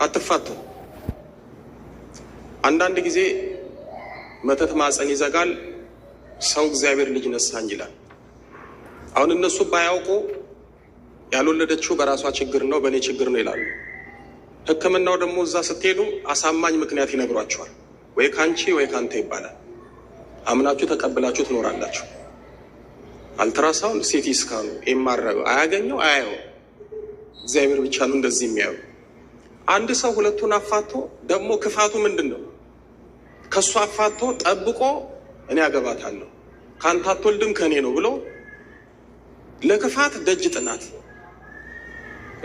አትፋቱ። አንዳንድ ጊዜ መተት ማፀን ይዘጋል፣ ሰው እግዚአብሔር ልጅ ነሳኝ ይላል። አሁን እነሱ ባያውቁ ያልወለደችው በራሷ ችግር ነው በእኔ ችግር ነው ይላሉ። ሕክምናው ደግሞ እዛ ስትሄዱ አሳማኝ ምክንያት ይነግሯቸዋል። ወይ ካንቺ ወይ ካንተ ይባላል። አምናችሁ ተቀብላችሁ ትኖራላችሁ። አልትራሳውንድ ሲቲ ስካኑ ኤምአርአይ አያገኘው አያየው፣ እግዚአብሔር ብቻ ነው እንደዚህ የሚያዩ። አንድ ሰው ሁለቱን አፋቶ ደግሞ ክፋቱ ምንድን ነው? ከእሱ አፋቶ ጠብቆ እኔ አገባታለሁ ከአንተ አትወልድም ከእኔ ነው ብሎ ለክፋት ደጅ ጥናት።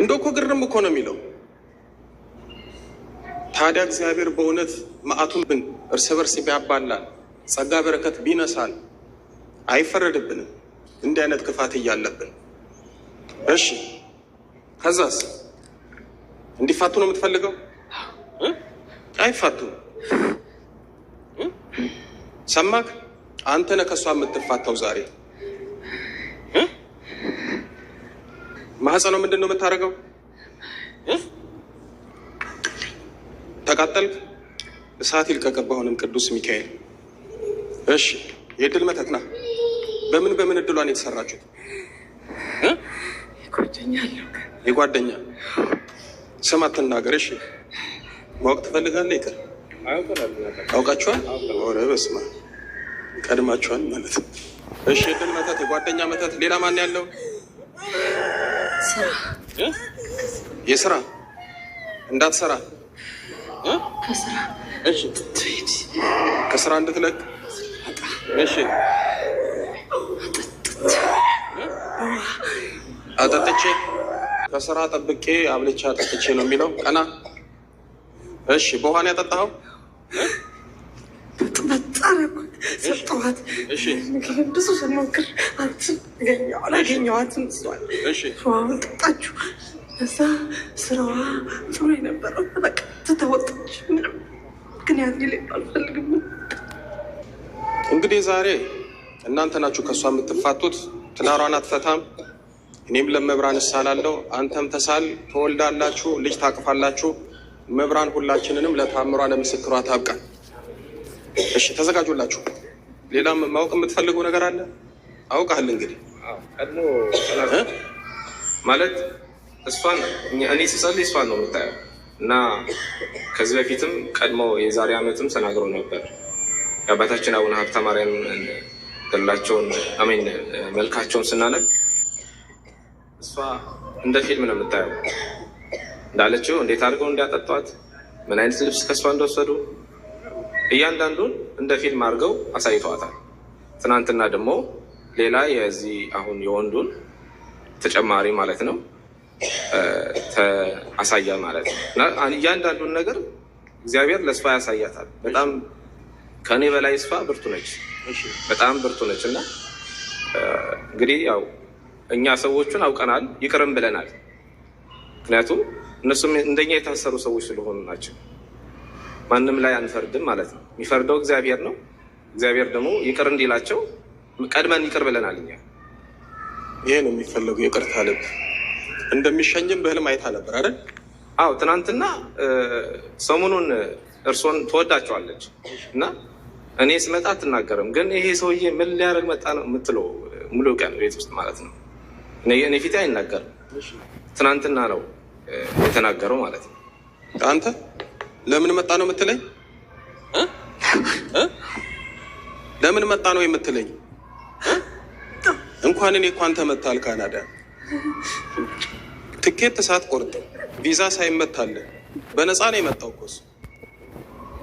እንደው እኮ ግርም እኮ ነው የሚለው። ታዲያ እግዚአብሔር በእውነት መዓቱን ብን እርስ በርስ ቢያባላል ጸጋ በረከት ቢነሳል አይፈረድብንም እንዲህ አይነት ክፋት እያለብን። እሺ ከዛስ እንዲፋቱ ነው የምትፈልገው? አይፋቱ። ሰማክ? አንተ ነህ ከሷ የምትፋታው ዛሬ። ማህፀኗ ምንድን ነው የምታደርገው? ተቃጠልክ? እሳት ይልቀቅብህ አሁንም ቅዱስ ሚካኤል። እሺ የድል መተት ና። በምን እድሏን የተሰራችሁት? የጓደኛ ስም አትናገር። እሺ ማወቅ ትፈልጋለህ? ይቅር አውቃችኋል? ኦረ በስመ አብ ቀድማችኋል ማለት ነው። እሺ የድል መተት፣ የጓደኛ መተት፣ ሌላ ማን ያለው? የስራ እንዳትሰራ እሺ ከስራ እንድትለቅ። እሺ አጠጥቼ ከስራ ጠብቄ አብልቼ አጠጥቼ ነው የሚለው። ቀና እሺ በውሃን ያጠጣኸው? ሰጠኋት። ብዙ ስሞክር አላገኘኋትም። ውሃውን ጠጣችሁ። እዛ ስራዋ ጥሩ የነበረው በቃ ትተወጣች። ምንም ምክንያት ሌላ አልፈልግም። እንግዲህ ዛሬ እናንተ ናችሁ ከእሷ የምትፋቱት። ትዳሯን አትፈታም። እኔም ለመብራን እሳላለሁ፣ አንተም ተሳል። ትወልዳላችሁ፣ ልጅ ታቅፋላችሁ። መብራን ሁላችንንም ለታምሯ ለምስክሯ ታብቃል። እሺ ተዘጋጁላችሁ። ሌላም ማወቅ የምትፈልገው ነገር አለ? አውቃል እንግዲህ ቀድሞ ማለት እሷን እኔ ስጸልይ እሷን ነው የምታየው እና ከዚህ በፊትም ቀድሞ የዛሬ ዓመትም ተናግሮ ነበር። የአባታችን አቡነ ሀብተ ማርያም ገድላቸውን አሜን መልካቸውን ስናነብ እሷ እንደ ፊልም ነው የምታየው። እንዳለችው እንዴት አድርገው እንዲያጠጧት፣ ምን አይነት ልብስ ከእሷ እንደወሰዱ እያንዳንዱን እንደ ፊልም አድርገው አሳይተዋታል። ትናንትና ደግሞ ሌላ የዚህ አሁን የወንዱን ተጨማሪ ማለት ነው አሳያ ማለት ነው። እና እያንዳንዱን ነገር እግዚአብሔር ለእሷ ያሳያታል። በጣም ከእኔ በላይ እሷ ብርቱ ነች፣ በጣም ብርቱ ነች። እና እንግዲህ ያው እኛ ሰዎቹን አውቀናል፣ ይቅርም ብለናል። ምክንያቱም እነሱም እንደኛ የታሰሩ ሰዎች ስለሆኑ ናቸው። ማንም ላይ አንፈርድም ማለት ነው። የሚፈርደው እግዚአብሔር ነው። እግዚአብሔር ደግሞ ይቅር እንዲላቸው ቀድመን ይቅር ብለናል እኛ። ይሄ ነው የሚፈለጉ የቅርታ ልብ። እንደሚሸኝም በህልም አይታ ነበር አይደል? አዎ ትናንትና ሰሞኑን እርሶን ትወዳቸዋለች እና እኔ ስመጣ አትናገርም፣ ግን ይሄ ሰውዬ ምን ሊያደርግ መጣ ነው የምትለው ሙሉ ቀን ቤት ውስጥ ማለት ነው። እኔ ፊቴ አይናገርም። ትናንትና ነው የተናገረው ማለት ነው። አንተ ለምን መጣ ነው የምትለኝ? ለምን መጣ ነው የምትለኝ? እንኳን እኔ እኮ አንተ መጣል ካናዳ ትኬት ሳትቆርጥ ቪዛ ሳይመታልህ በነፃ ነው የመጣው እኮ እሱ።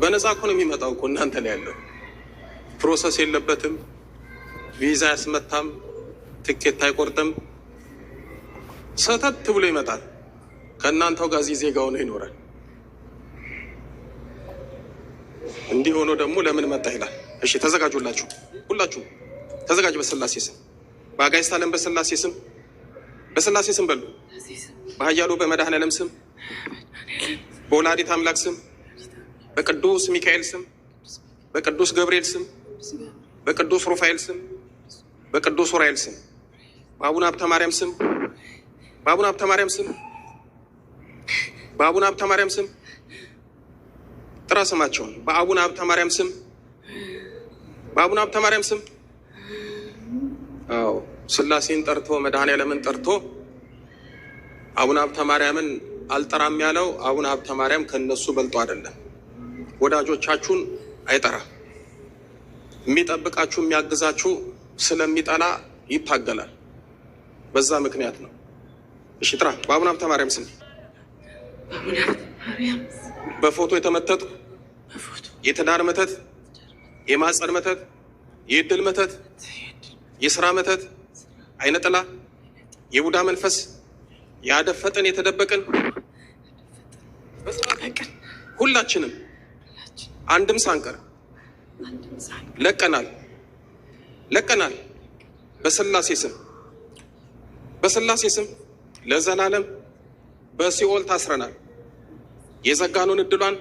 በነፃ እኮ ነው የሚመጣው እኮ እናንተ ላይ ያለው ፕሮሰስ የለበትም። ቪዛ ያስመታም፣ ትኬት አይቆርጥም። ሰተት ብሎ ይመጣል። ከእናንተው ጋር እዚህ ዜጋ ሆኖ ይኖራል። እንዲህ ሆኖ ደግሞ ለምን መጣ ይላል። እሺ ተዘጋጁላችሁ፣ ሁላችሁም ተዘጋጅ። በስላሴ ስም፣ በአጋዕዝተ ዓለም በስላሴ ስም፣ በስላሴ ስም በሉ። በኃያሉ በመድኃኔዓለም ስም፣ በወላዲተ አምላክ ስም፣ በቅዱስ ሚካኤል ስም፣ በቅዱስ ገብርኤል ስም፣ በቅዱስ ሩፋኤል ስም፣ በቅዱስ ኡራኤል ስም፣ በአቡነ ሀብተ ማርያም ስም፣ በአቡነ ሀብተ ማርያም ስም፣ በአቡነ ሀብተ ማርያም ስም ጥራ ስማቸውን። በአቡነ ሀብተ ማርያም ስም፣ በአቡነ ሀብተ ማርያም ስም። አዎ ስላሴን ጠርቶ መድኃኔዓለምን ጠርቶ አቡነ ሀብተ ማርያምን አልጠራም ያለው አቡነ ሀብተ ማርያም ከነሱ በልጦ አይደለም። ወዳጆቻችሁን አይጠራም። የሚጠብቃችሁ የሚያግዛችሁ ስለሚጠላ ይታገላል። በዛ ምክንያት ነው። እሺ ጥራ። በአቡነ ሀብተ ማርያም ስም። በፎቶ የተመተቱ የትዳር መተት፣ የማጸን መተት፣ የእድል መተት፣ የስራ መተት፣ አይነ ጥላ፣ የቡዳ መንፈስ ያደፈጠን የተደበቅን ሁላችንም አንድም ሳንቀር ለቀናል። በስላሴ ስም፣ በስላሴ ስም ለዘላለም በሲኦል ታስረናል። የዘጋኑን እድሏን፣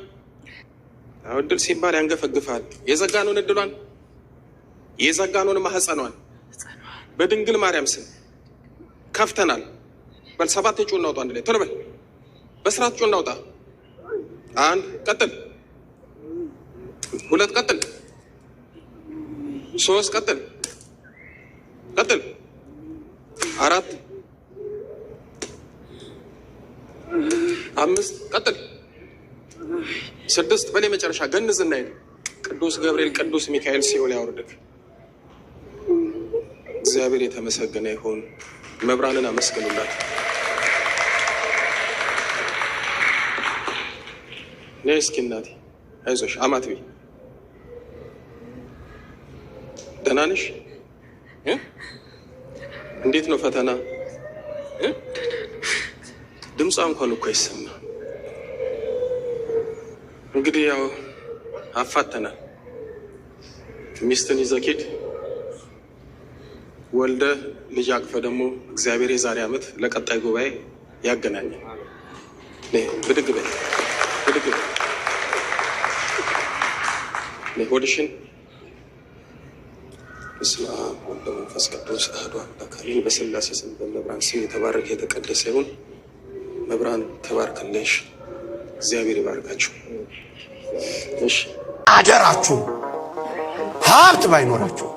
እድል ሲባል ያንገፈግፋል። የዘጋኑን እድሏን፣ የዘጋኑን ማህፀኗን በድንግል ማርያም ስም ከፍተናል። በል 7 ጩ እናውጣ። አንድ ላይ ቶሎ በል። በስራት ጩ እናውጣ። 1 ቀጥል፣ 2 ቀጥል፣ 3 ቀጥል፣ 4 5 ቀጥል፣ 6 በላይ መጨረሻ ገንዝና ሄድ። ቅዱስ ገብርኤል ቅዱስ ሚካኤል ሲኦል ያወርድክ። እግዚአብሔር የተመሰገነ ይሁን። መብራንን አመስግኑላት። ነይ እስኪ እናቴ አይዞሽ። አማትቢ ደህና ነሽ? እንዴት ነው ፈተና? ድምጿ እንኳን እኮ አይሰማ። እንግዲህ ያው አፋተናል። ሚስትን ይዘህ ሂድ፣ ወልደ ልጅ አቅፈ ደግሞ እግዚአብሔር የዛሬ ዓመት ለቀጣይ ጉባኤ ያገናኛል። ብድግ በይ፣ ብድግ በይ። ሆድሽን በስመ አብ ወወልድ ወመንፈስ ቅዱስ አሐዱ አምላክ አሜን። በስላሴ ስም በመብራን ስም የተባረከ የተቀደሰ ይሁን። መብራን ተባርክልሽ። እግዚአብሔር ይባርካችሁ። እሺ አደራችሁ ሀብት ባይኖራችሁ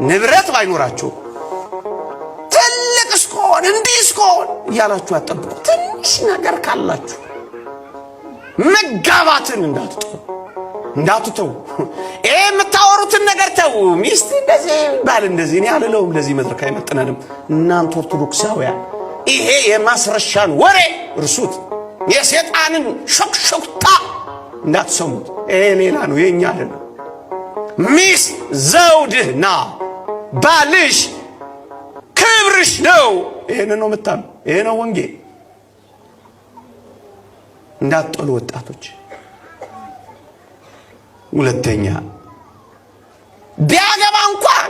ንብረት ባይኖራችሁ ትልቅ እስከሆን እንዲህ እስከሆን እያላችሁ አጠብቁ። ትንሽ ነገር ካላችሁ መጋባትን እንዳትተው። ይሄ የምታወሩትን ነገር ተው። ሚስት እንደዚህ ባል እንደዚህ እኔ አልለውም። ለዚህ መድረክ አይመጥነንም። እናንተ ኦርቶዶክሳውያን ይሄ የማስረሻን ወሬ እርሱት። የሰይጣንን ሾክሾክታ እንዳትሰሙት። ይሄ ሌላ ነው፣ የኛ አይደለም። ሚስት ዘውድህ ና፣ ባልሽ ክብርሽ ነው። ይሄን ነው የምታም፣ ይሄ ነው ወንጌል። እንዳትጠሉ ወጣቶች። ሁለተኛ ቢያገባ እንኳን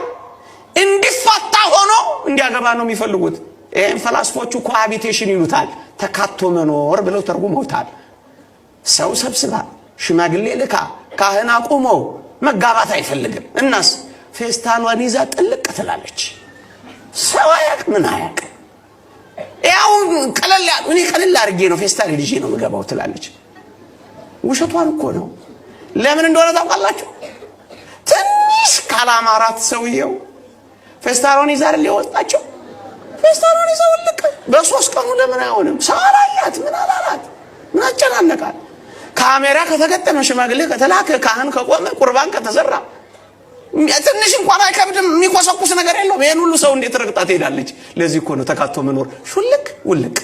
እንዲፋታ ሆኖ እንዲያገባ ነው የሚፈልጉት። ይሄን ፈላስፎቹ ኮሃቢቴሽን ይሉታል። ተካቶ መኖር ብለው ተርጉመውታል። ሰው ሰብስባ ሽማግሌ ልካ ካህን አቁሞ መጋባት አይፈልግም። እናስ ፌስታሏን ይዛ ጥልቅ ትላለች። ሰው አያቅ ምን አያቅ። ያው ቀለል አድርጌ ነው ፌስታል ልጄ ነው የምገባው ትላለች። ውሸቷን እኮ ነው። ለምን እንደሆነ ታውቃላችሁ? ትንሽ ካላማራት ሰውየው ፌስታሏን ይዛ አይደል የወጣችው? ፌስታሏን ይዛ ወልቀ በ3 ቀኑ ለምን አይሆንም? ሰው አላያት ምን አላላት? ምን አጨናነቃል? ካሜራ ከተገጠመ ሽማግሌ ከተላከ ካህን ከቆመ ቁርባን ከተዘራ ትንሽ እንኳን አይከብድም። የሚቆሰቁስ ነገር የለውም። ይሄን ሁሉ ሰው እንዴት ረግጣ ትሄዳለች? ለዚህ እኮ ነው ተካቶ መኖር ሹልክ ውልቅ